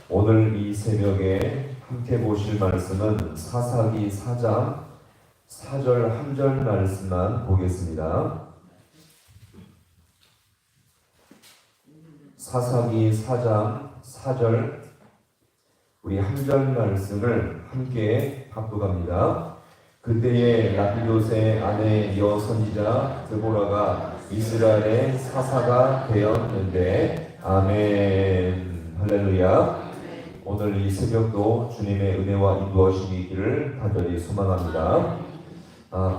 오늘 이 새벽에 함께 보실 말씀은 사사기 4장 4절 한 절 말씀만 보겠습니다. 사사기 4장 4절 우리 한 절 말씀을 함께 합독합니다. 그때에 라피도스의 아내 여선지자 드보라가 이스라엘의 사사가 되었는데 아멘. 할렐루야. 오늘 이 새벽도 주님의 은혜와 인도하심이 있기를 간절히 소망합니다.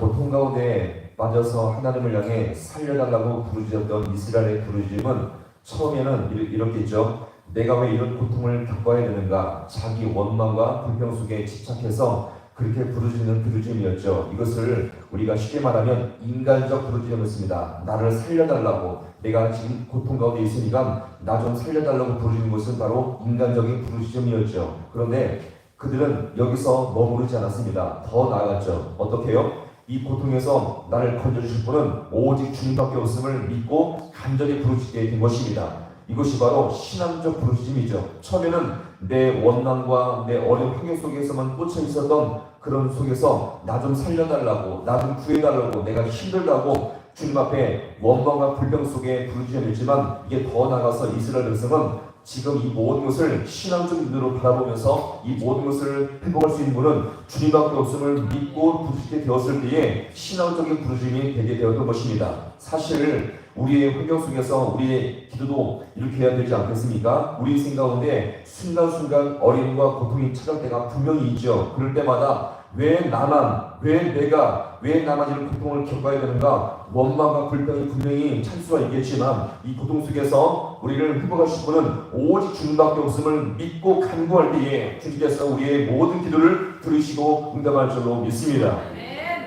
고통 가운데 빠져서 하나님을 향해 살려달라고 부르짖었던 이스라엘의 부르짖음은 처음에는 이렇겠죠. 내가 왜 이런 고통을 겪어야 되는가? 자기 원망과 불평 속에 집착해서 그렇게 부르짖는 부르짖음이었죠. 이것을 우리가 쉽게 말하면 인간적 부르짖음이었습니다. 나를 살려달라고, 내가 지금 고통 가운데 있으니까 나 좀 살려달라고 부르짖는 것은 바로 인간적인 부르짖음이었죠. 그런데 그들은 여기서 머무르지 않았습니다. 더 나아갔죠. 어떻게 해요? 이 고통에서 나를 건져주실 분은 오직 주님밖에 없음을 믿고 간절히 부르짖게 된 것입니다. 이것이 바로 신앙적 부르짖음이죠. 처음에는 내 원망과 내 어려운 환경 속에서만 꽂혀 있었던 그런 속에서 나 좀 살려달라고, 나 좀 구해달라고, 내가 힘들다고 주님 앞에 원망과 불평 속에 부르짖었지만, 이게 더 나아가서 이스라엘 백성은 지금 이 모든 것을 신앙적 눈으로 바라보면서 이 모든 것을 회복할 수 있는 분은 주님밖에 없음을 믿고 부르짖게 되었을 때에 신앙적인 부르짖음이 되게 되었던 것입니다. 사실 우리의 환경 속에서 우리의 기도도 이렇게 해야 되지 않겠습니까? 우리 인생 가운데 순간순간 어려움과 고통이 찾아올 때가 분명히 있죠. 그럴 때마다 왜 나만 이런 고통을 겪어야 되는가? 원망과 불평이 분명히 찰 수가 있겠지만 이 고통 속에서 우리를 회복하실 분은 오직 주님밖에 없음을 믿고 간구할 때에 주님께서 우리의 모든 기도를 들으시고 응답할 줄로 믿습니다.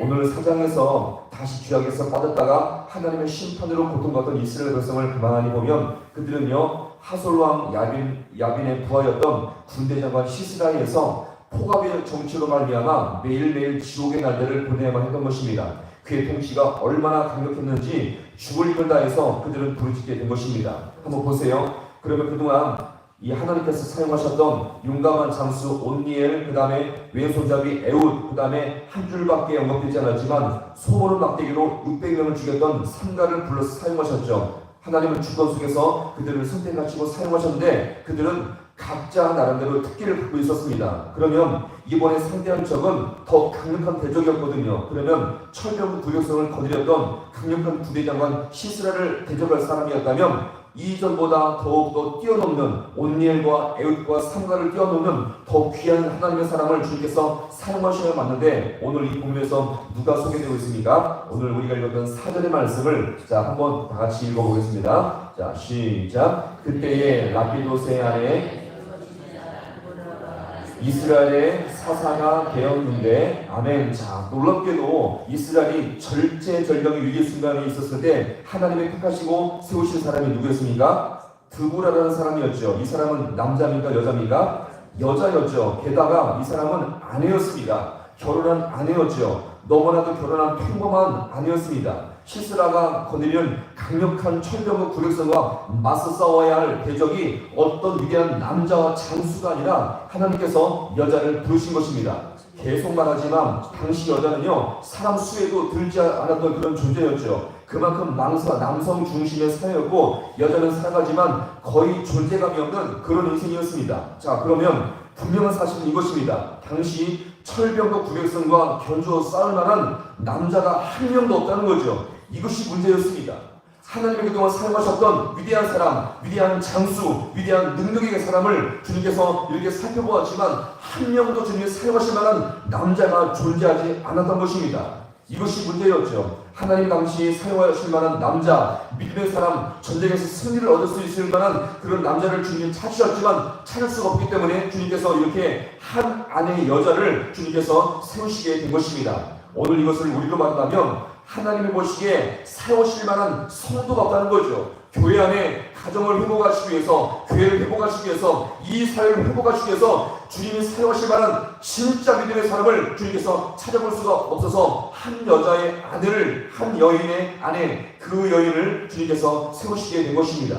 오늘 사장에서 다시 죄악에서 빠졌다가 하나님의 심판으로 고통받던 이스라엘 백성을 가만히 보면 그들은요, 하솔왕 야빈의 부하였던 군대 장관 시스라에서 포갑의 정치로 말미암아 매일매일 지옥의 날들을 보내야만 했던 것입니다. 그의 통치가 얼마나 강력했는지 죽을 힘을 다해서 그들은 부르짖게 된 것입니다. 한번 보세요. 그러면 그동안 이 하나님께서 사용하셨던 용감한 장수 온니엘, 그 다음에 왼손잡이 에훗, 그 다음에 한 줄밖에 언급되지 않았지만 소모는 막대기로 600명을 죽였던 삼가를 불러서 사용하셨죠. 하나님은 주권 속에서 그들을 선택하시고 사용하셨는데 그들은 각자 나름대로 특기를 갖고 있었습니다. 그러면 이번에 상대한 적은 더 강력한 대적이었거든요. 그러면 철병 부력성을 거느렸던 강력한 부대장관 시스라를 대적할 사람이었다면 이전보다 더욱더 뛰어넘는 온니엘과 에훗과 삼가를 뛰어넘는 더 귀한 하나님의 사람을 주님께서 사용하셔야 맞는데, 오늘 이 본문에서 누가 소개되고 있습니까? 오늘 우리가 읽었던 4절의 말씀을 한번 다 같이 읽어보겠습니다. 자, 시작. 그때에 라피도스의 아내 이스라엘의 사사가 되었는데 아멘. 자, 놀랍게도 이스라엘이 절제절명의 위기 순간이 있었을 때 하나님의 택하시고 세우신 사람이 누구였습니까? 드보라라는 사람이었죠. 이 사람은 남자입니까? 여자입니까? 여자였죠. 게다가 이 사람은 아내였습니다. 결혼한 아내였죠. 너무나도 결혼한 평범한 아내였습니다. 시스라가 거느리는 강력한 철병과 굴욕성과 맞서 싸워야 할 대적이 어떤 위대한 남자와 장수가 아니라 하나님께서 여자를 부르신 것입니다. 계속 말하지만 당시 여자는요, 사람 수에도 들지 않았던 그런 존재였죠. 그만큼 남성 중심의 사회였고 여자는 살아가지만 거의 존재감이 없는 그런 인생이었습니다. 자, 그러면 분명한 사실은 이것입니다. 당시 철병과 굴욕성과 견주어 싸울 만한 남자가 한 명도 없다는 거죠. 이것이 문제였습니다. 하나님이 그동안 사용하셨던 위대한 사람, 위대한 장수, 위대한 능력의 사람을 주님께서 이렇게 살펴보았지만 한 명도 주님이 사용하실 만한 남자가 존재하지 않았던 것입니다. 이것이 문제였죠. 하나님 당시 사용하실 만한 남자, 믿음의 사람, 전쟁에서 승리를 얻을 수 있을 만한 그런 남자를 주님이 찾으셨지만 찾을 수가 없기 때문에 주님께서 이렇게 한 아내의 여자를 주님께서 세우시게 된 것입니다. 오늘 이것을 우리로 말하면 하나님이 보시기에 사용하실 만한 성도가 없다는 거죠. 교회 안에 가정을 회복하시기 위해서, 교회를 회복하시기 위해서, 이 사회를 회복하시기 위해서 주님이 사용하실 만한 진짜 믿음의 사람을 주님께서 찾아볼 수가 없어서 한 여자의 아내를, 한 여인의 아내, 그 여인을 주님께서 세우시게 된 것입니다.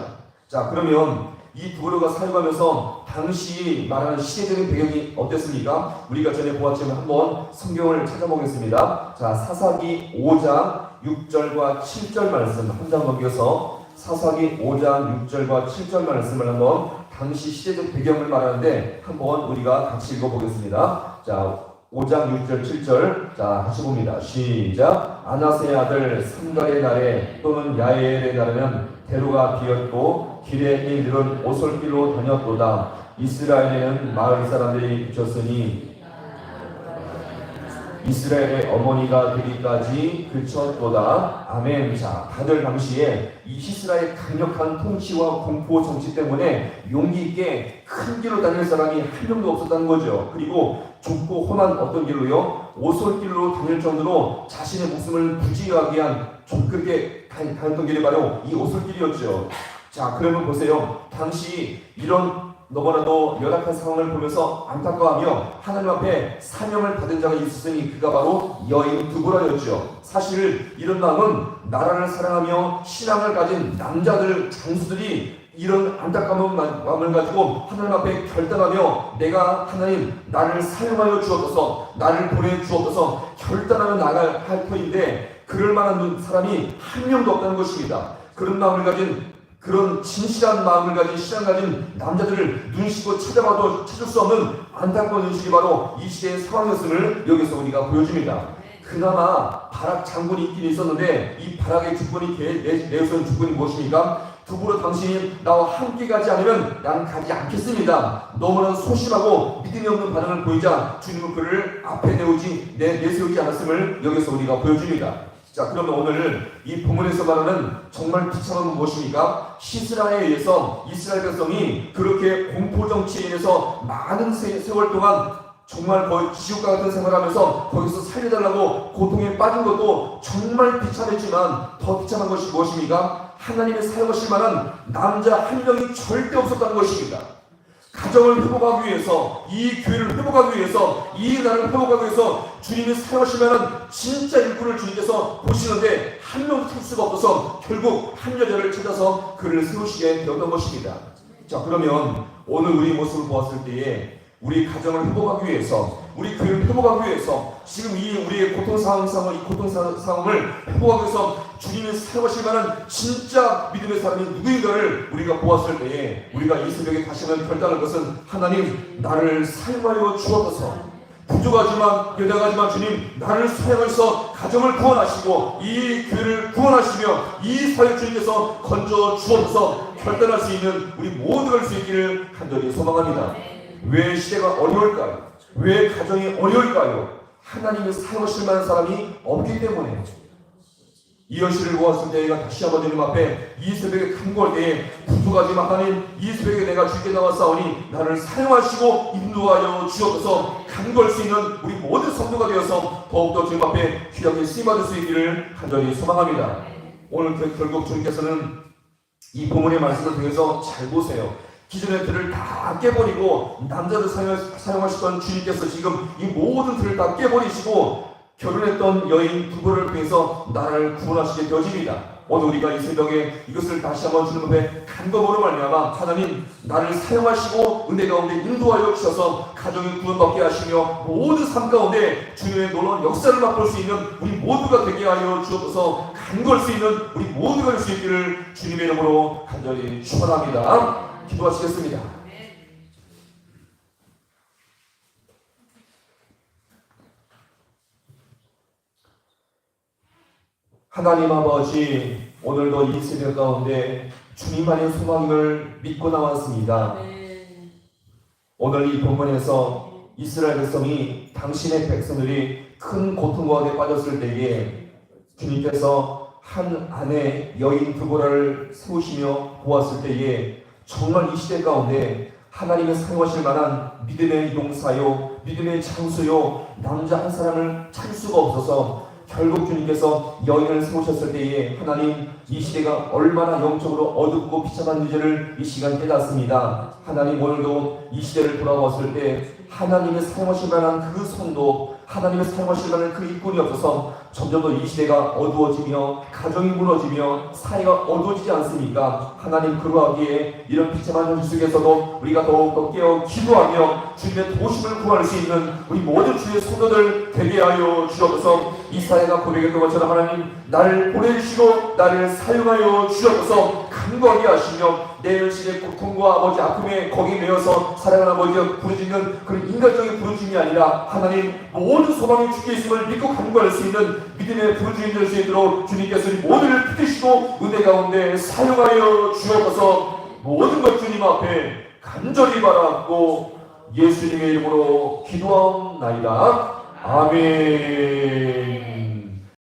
자, 그러면 이 두보로가 사용하면서 당시 말하는 시대적인 배경이 어땠습니까? 우리가 전에 보았지만 한번 성경을 찾아보겠습니다. 자, 사사기 5장 6절과 7절 말씀 한 장 넘겨서 사사기 5장 6절과 7절 말씀을 한번 당시 시대적 배경을 말하는데 한번 우리가 같이 읽어보겠습니다. 자, 5장 6절 7절 자 같이 봅니다. 시작. 아나스의 아들 삼가의 날에 또는 야엘의 날에는 대로가 비었고 길에 이들은 오솔길로 다녔도다. 이스라엘에는 마을 사람들이 그쳤으니 이스라엘의 어머니가 되기까지 그쳤도다. 아멘. 자, 다들 당시에 이 시스라의 강력한 통치와 공포 정치 때문에 용기 있게 큰 길로 다닐 사람이 한 명도 없었다는 거죠. 그리고 좁고 험한 어떤 길로요? 오솔길로 다닐 정도로 자신의 목숨을 부지하기 위한 그렇게 다녔던 길이 바로 이 오솔길이었죠. 자, 그러면 보세요. 당시 이런 너무나도 열악한 상황을 보면서 안타까워하며 하나님 앞에 사명을 받은 자가 있었으니 그가 바로 여인 두보라였죠. 사실 이런 마음은 나라를 사랑하며 신앙을 가진 남자들, 장수들이 이런 안타까운 마음을 가지고 하나님 앞에 결단하며 내가 하나님 나를 사용하여 주옵소서, 나를 보내 주옵소서 결단하며 나갈 할 터인데 그럴 만한 사람이 한 명도 없다는 것입니다. 그런 마음을 가진 그런 진실한 마음을 가진 신앙 가진 남자들을 눈시고 찾아봐도 찾을 수 없는 안타까운 현실이 바로 이 시대의 상황이었음을 여기서 우리가 보여줍니다. 그나마 바락 장군이 있긴 있었는데 이 바락의 주권이 내세운 주권이 무엇입니까? 두부로 당신이 나와 함께 가지 않으면 나는 가지 않겠습니다. 너무나 소심하고 믿음이 없는 반응을 보이자 주님은 그를 앞에 내세우지 않았음을 여기서 우리가 보여줍니다. 자, 그러면 오늘 이 본문에서 말하는 정말 비참한 건 무엇입니까? 시스라에 의해서 이스라엘 백성이 그렇게 공포정치에 의해서 많은 세월 동안 정말 거의 지옥과 같은 생활하면서 거기서 살려달라고 고통에 빠진 것도 정말 비참했지만 더 비참한 것이 무엇입니까? 하나님의 사용하실 만한 남자 한 명이 절대 없었다는 것입니다. 가정을 회복하기 위해서, 이 교회를 회복하기 위해서, 이 나라를 회복하기 위해서 주님이 사용하실 만한 진짜 일꾼을 주님께서 보시는데 한 명도 찾을 수가 없어서 결국 한 여자를 찾아서 그를 세우시게 되었던 것입니다. 자, 그러면 오늘 우리 모습을 보았을 때에 우리 가정을 회복하기 위해서, 우리 교회를 회복하기 위해서, 지금 이 우리의 이 고통상황을 회복하기 위해서 주님이 사용하실 만한 진짜 믿음의 사람이 누구인가를 우리가 보았을 때에 우리가 이 새벽에 다시 한번 결단할 것은 하나님 나를 사용하여 주옵소서. 부족하지만 연약하지만 주님 나를 사용하셔서 가정을 구원하시고 이 교회를 구원하시며 이 사회 주님께서 건져 주옵소서 결단할 수 있는 우리 모두가 할 수 있기를 간절히 소망합니다. 왜 시대가 어려울까요? 왜 가정이 어려울까요? 하나님이 사용하실 만한 사람이 없기 때문에. 이 현실을 보았을 때 내가 다시 한번 주님 앞에 이 새벽에 간구할 때에 부족하지만 하나님 이 새벽에 내가 주께 나왔사오니 나를 사용하시고 인도하여 주옵소서 간구할 수 있는 우리 모든 성도가 되어서 더욱더 주님 앞에 귀하게 쓰임받을 수 있기를 간절히 소망합니다. 오늘 결국 주님께서는 이 본문의 말씀을 통해서 잘 보세요. 기존의 틀을 다 깨버리고 남자를 사용하시던 주님께서 지금 이 모든 틀을 다 깨버리시고 결혼했던 여인 두부를 통해서 나를 구원하시게 되어집니다. 오늘 우리가 이 새벽에 이것을 다시 한번 주님 앞에 간검으로 말미암아 하나님 나를 사용하시고 은혜 가운데 인도하여 주셔서 가정을 구원받게 하시며 모든 삶 가운데 주님의 놀라운 역사를 맛볼 수 있는 우리 모두가 되게 하여 주옵소서. 간구할 수 있는 우리 모두가 될 수 있기를 주님의 이름으로 간절히 축원합니다. 기도하시겠습니다. 하나님 아버지, 오늘도 이 새벽 가운데 주님만의 소망을 믿고 나왔습니다. 오늘 이 본문에서 이스라엘 백성이 당신의 백성들이 큰 고통 가운데 빠졌을 때에 주님께서 한 아내 여인 두보라를 세우시며 보았을 때에 정말 이 시대 가운데 하나님의 사용하실 만한 믿음의 용사요, 믿음의 장수요, 남자 한 사람을 찾을 수가 없어서 결국 주님께서 여인을 세우셨을 때에 하나님 이 시대가 얼마나 영적으로 어둡고 비참한 문제를 이 시간 깨닫습니다. 하나님 오늘도 이 시대를 돌아왔을 때 하나님의 사용하실 만한 그 손도 하나님의 사용하시려는 그 일꾼이 없어서 점점 더 이 시대가 어두워지며 가정이 무너지며 사회가 어두워지지 않습니까? 하나님 그러하기에 이런 비참한 현실 속에서도 우리가 더욱더 깨어 기도하며 주님의 도심을 구할 수 있는 우리 모든 주의 성도들 되게 하여 주옵소서. 이 사회가 고백했던 것처럼 하나님 나를 보내주시고 나를 사용하여 주옵소서. 간구하게 하시며 내 현실의 고통과 아버지 아픔에 거기에 매여서 사랑하는 아버지가 부르짖는 그런 인간적인 부르짖음이 아니라 하나님 모든 소망이 주께 있음을 믿고 간구할 수 있는 믿음의 부르짖음이 될 수 있도록 주님께서 이 모두를 붙드시고 은혜 가운데 사용하여 주옵소서. 모든 것 주님 앞에 간절히 바라고 예수님의 이름으로 기도하옵나이다. 아멘.